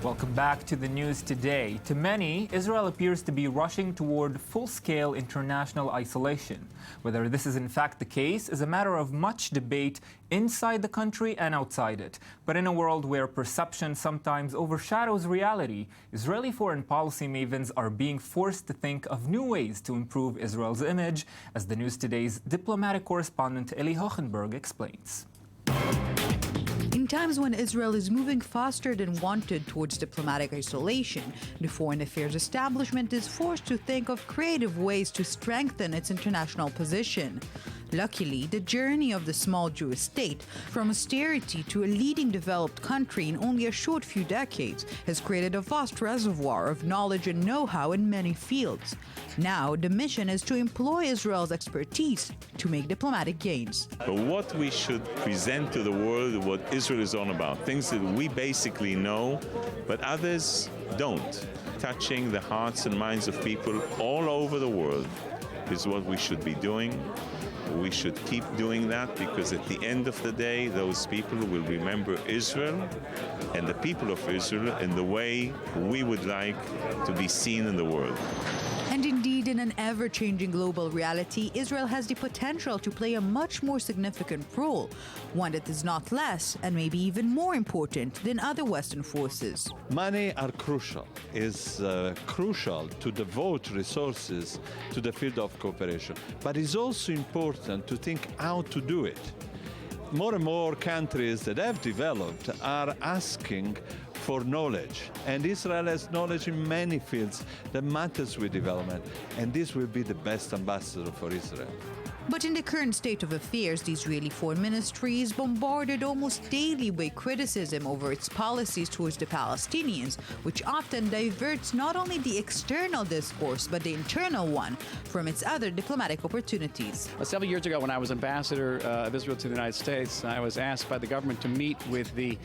Welcome back to the news today. To many, Israel appears to be rushing toward full-scale international isolation. Whether this is in fact the case is a matter of much debate inside the country and outside it. But in a world where perception sometimes overshadows reality, Israeli foreign policy mavens are being forced to think of new ways to improve Israel's image, as the News Today's diplomatic correspondent Eli Hochenberg explains. In times when Israel is moving faster than wanted towards diplomatic isolation, the foreign affairs establishment is forced to think of creative ways to strengthen its international position. Luckily, the journey of the small Jewish state, from austerity to a leading developed country in only a short few decades, has created a vast reservoir of knowledge and know-how in many fields. Now, the mission is to employ Israel's expertise to make diplomatic gains. But what we should present to the world, what Israel is all about, things that we basically know, but others don't. Touching the hearts and minds of people all over the world is what we should be doing. We should keep doing that because at the end of the day, those people will remember Israel and the people of Israel in the way we would like to be seen in the world. And indeed, in an ever-changing global reality, Israel has the potential to play a much more significant role, one that is not less and maybe even more important than other Western forces. Money are crucial. It's crucial to devote resources to the field of cooperation, but it's also important to think how to do it. More and more countries that have developed are asking for knowledge, and Israel has knowledge in many fields that matters with development, and this will be the best ambassador for Israel. But in the current state of affairs, the Israeli Foreign Ministry is bombarded almost daily by criticism over its policies towards the Palestinians, which often diverts not only the external discourse, but the internal one from its other diplomatic opportunities. Several years ago, when I was ambassador of Israel to the United States, I was asked by the government to meet with the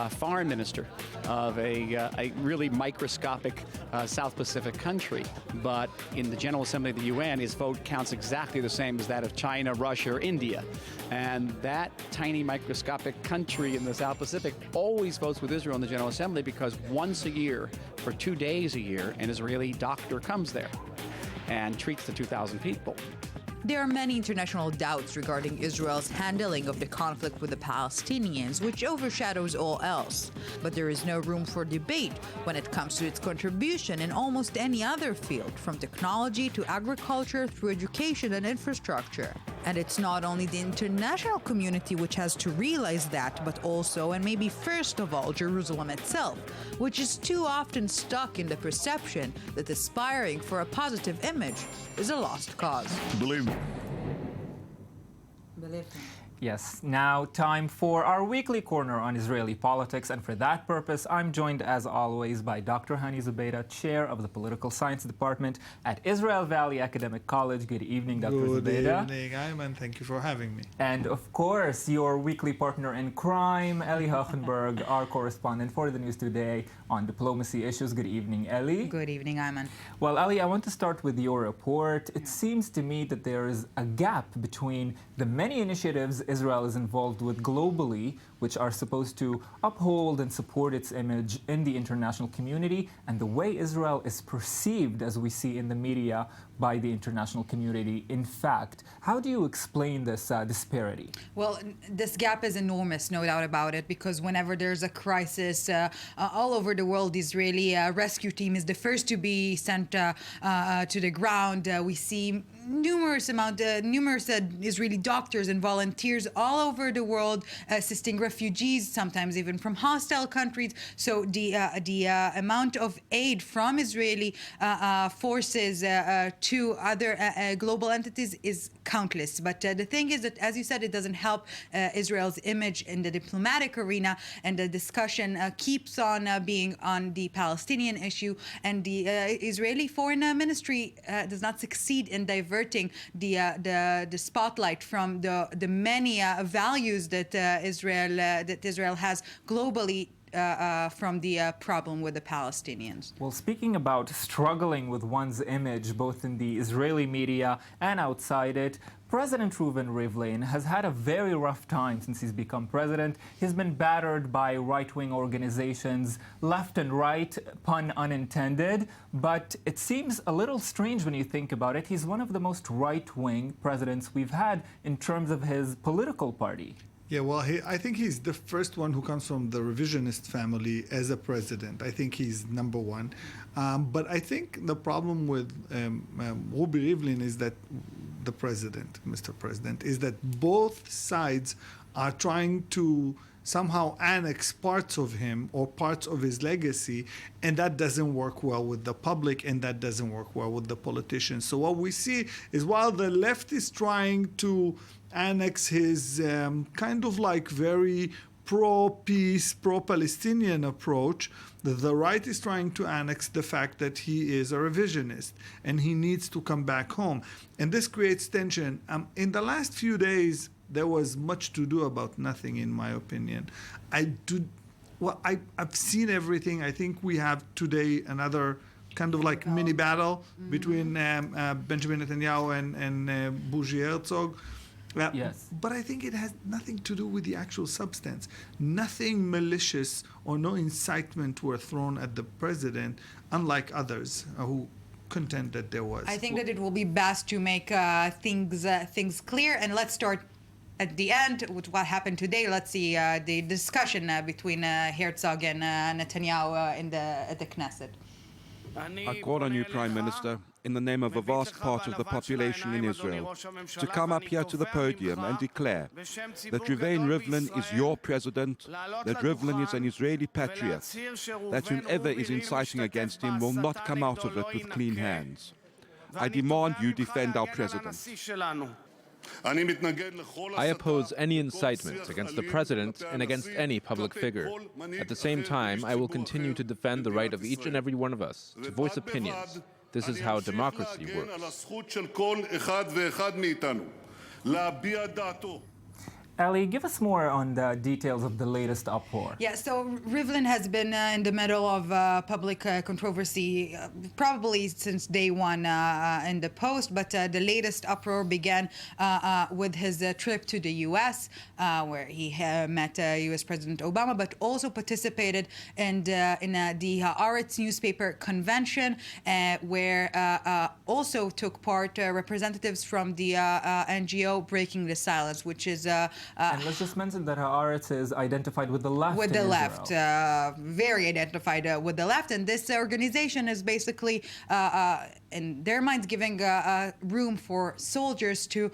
foreign minister of a really microscopic South Pacific country. But in the General Assembly of the UN, his vote counts exactly the same as that of China, Russia, or India. And that tiny microscopic country in the South Pacific always votes with Israel in the General Assembly because once a year, for 2 days a year, an Israeli doctor comes there and treats the 2,000 people. There are many international doubts regarding Israel's handling of the conflict with the Palestinians, which overshadows all else. But there is no room for debate when it comes to its contribution in almost any other field, from technology to agriculture through education and infrastructure. And it's not only the international community which has to realize that, but also, and maybe first of all, Jerusalem itself, which is too often stuck in the perception that aspiring for a positive image is a lost cause. Believe me. Yes, now time for our weekly corner on Israeli politics, and for that purpose, I'm joined as always by Dr. Hani Zubeida, Chair of the Political Science Department at Israel Valley Academic College. Good evening, Dr. Zubeida. Good evening, Ayman. Thank you for having me. And of course, your weekly partner in crime, Eli Hochenberg, our correspondent for the News Today on diplomacy issues. Good evening, Eli. Good evening, Ayman. Well, Eli, I want to start with your report. It seems to me that there is a gap between the many initiatives Israel is involved with globally, which are supposed to uphold and support its image in the international community, and the way Israel is perceived, as we see in the media, by the international community. In fact, how do you explain this disparity? Well, this gap is enormous, no doubt about it, because whenever there's a crisis all over the world, the Israeli rescue team is the first to be sent to the ground. We see numerous Israeli doctors and volunteers all over the world assisting refugees, sometimes even from hostile countries. So the amount of aid from Israeli forces to other global entities is countless. But the thing is that, as you said, it doesn't help Israel's image in the diplomatic arena, and the discussion keeps on being on the Palestinian issue, and the Israeli Foreign Ministry does not succeed in diverting the spotlight from the many values that Israel has globally from the problem with the Palestinians. Well, speaking about struggling with one's image, both in the Israeli media and outside it, President Rivlin has had a very rough time since he's become president. He's been battered by right-wing organizations, left and right, pun unintended. But it seems a little strange when you think about it. He's one of the most right-wing presidents we've had in terms of his political party. Yeah, well, I think he's the first one who comes from the revisionist family as a president. I think he's number one. But I think the problem with Rubi Rivlin is that the president, Mr. President, is that both sides are trying to somehow annex parts of him or parts of his legacy, and that doesn't work well with the public, and that doesn't work well with the politicians. So what we see is while the left is trying to annex his kind of like very pro-peace, pro-Palestinian approach, the right is trying to annex the fact that he is a revisionist and he needs to come back home. And this creates tension. In the last few days, there was much to do about nothing, in my opinion. I've seen everything. I think we have today another kind of like mini battle between Benjamin Netanyahu and Bougie Herzog. Yes. But I think it has nothing to do with the actual substance. Nothing malicious or no incitement were thrown at the president, unlike others who contend that there was. I think that it will be best to make things clear. And let's start at the end with what happened today. Let's see the discussion between Herzog and Netanyahu at the Knesset. I call on you, Prime Minister, in the name of a vast part of the population in Israel, to come up here to the podium and declare that Rivlin is your president, that Rivlin is an Israeli patriot, that whomever is inciting against him will not come out of it with clean hands. I demand you defend our president. I oppose any incitement against the president and against any public figure. At the same time, I will continue to defend the right of each and every one of us to voice opinions. This is how democracy works. Ali, give us more on the details of the latest uproar. Yeah, so Rivlin has been in the middle of public controversy probably since day one in the post, but the latest uproar began with his trip to the U.S., where he met U.S. President Obama, but also participated in the Haaretz newspaper convention, where also took part representatives from the NGO Breaking the Silence, which is and let's just mention that Haaretz is identified with the left. With in the Israel. left, very identified with the left, and this organization is basically, in their minds, giving room for soldiers to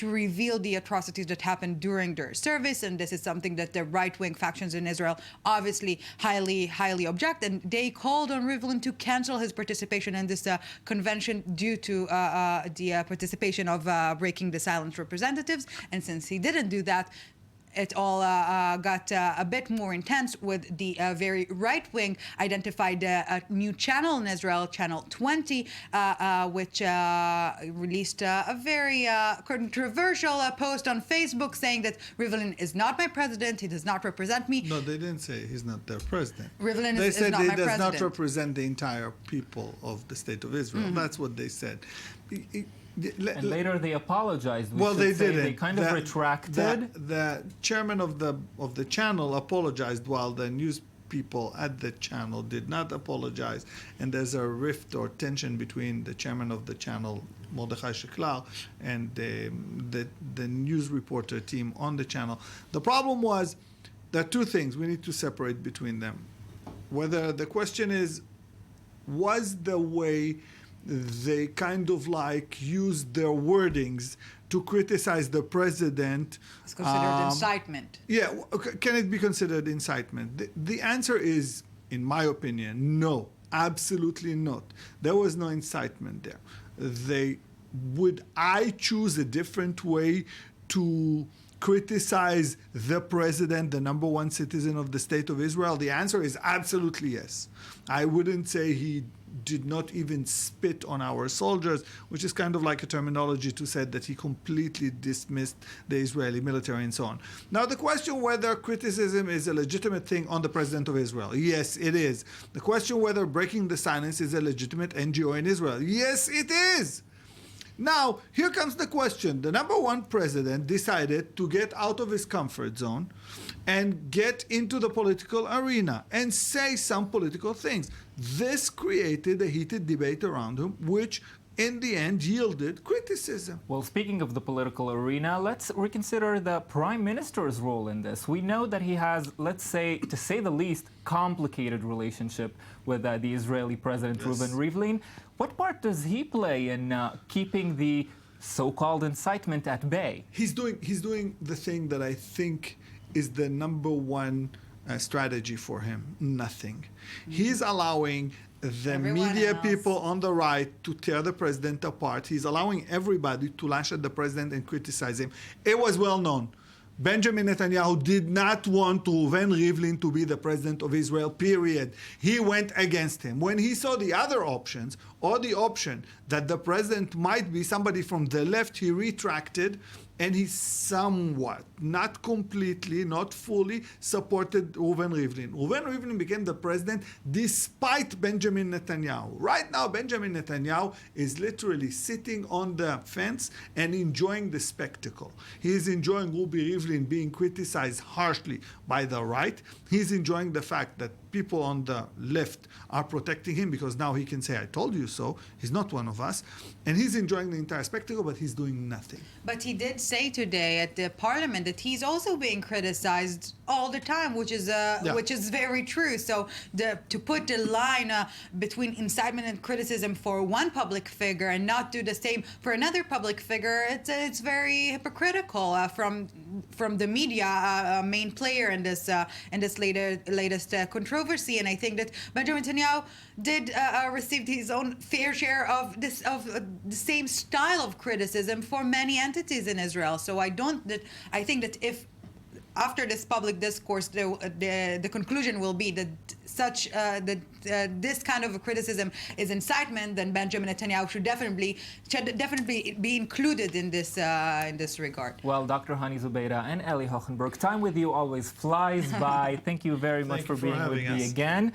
reveal the atrocities that happened during their service, and this is something that the right-wing factions in Israel obviously highly object, and they called on Rivlin to cancel his participation in this convention due to the participation of Breaking the Silence representatives, and since he didn't do that, it all got a bit more intense with the very right-wing identified a new channel in Israel, Channel 20, which released a very controversial post on Facebook saying that Rivlin is not my president, he does not represent me. No, they didn't say he's not their president. Rivlin they is said not he my does president. not represent the entire people of the state of Israel. That's what they said. And later they apologized. Well, they didn't. They kind of retracted. The chairman of the channel apologized, while the news people at the channel did not apologize. And there's a rift or tension between the chairman of the channel, Mordechai Sheklar, and the news reporter team on the channel. The problem was there are two things we need to separate between them. Whether the question is, was the way they kind of like used their wordings to criticize the president. It's considered incitement. Yeah, can it be considered incitement? The answer is, in my opinion, no, absolutely not. There was no incitement there. Would I choose a different way to criticize the president, the number one citizen of the state of Israel? The answer is absolutely yes. I wouldn't say he did not even spit on our soldiers, which is kind of like a terminology to say that he completely dismissed the Israeli military and so on. Now, the question whether criticism is a legitimate thing on the president of Israel, yes, it is. The question whether Breaking the Silence is a legitimate NGO in Israel, yes, it is. Now, here comes the question. The number one president decided to get out of his comfort zone and get into the political arena and say some political things. This created a heated debate around him, which in the end yielded criticism. Well, speaking of the political arena, let's reconsider the Prime Minister's role in this. We know that he has, let's say, to say the least, complicated relationship with the Israeli President Rivlin. What part does he play in keeping the so-called incitement at bay? He's doing the thing that I think is the number one strategy for him: nothing. He's allowing the media people on the right to tear the president apart. He's allowing everybody to lash at the president and criticize him. It was well known. Benjamin Netanyahu did not want Reuven Rivlin to be the president of Israel, period. He went against him. When he saw the other options, or the option that the president might be somebody from the left, he retracted, and he somewhat, not completely, not fully, supported Reuven Rivlin. Reuven Rivlin became the president despite Benjamin Netanyahu. Right now, Benjamin Netanyahu is literally sitting on the fence and enjoying the spectacle. He is enjoying Ruby Rivlin being criticized harshly by the right. He's enjoying the fact that people on the left are protecting him because now he can say, I told you so. He's not one of us. And he's enjoying the entire spectacle, but he's doing nothing. But he did say today at the parliament that he's also being criticized all the time, which is very true. So to put the line between incitement and criticism for one public figure and not do the same for another public figure, it's very hypocritical from the media main player in this latest controversy. And I think that Benjamin Netanyahu did receive his own fair share of the same style of criticism for many entities in Israel. So I think that if after this public discourse, the conclusion will be that this kind of a criticism is incitement, then Benjamin Netanyahu should definitely be included in this regard. Well, Dr. Hani Zubeida and Eli Hochenberg, time with you always flies by. Thank you very much for being with me again.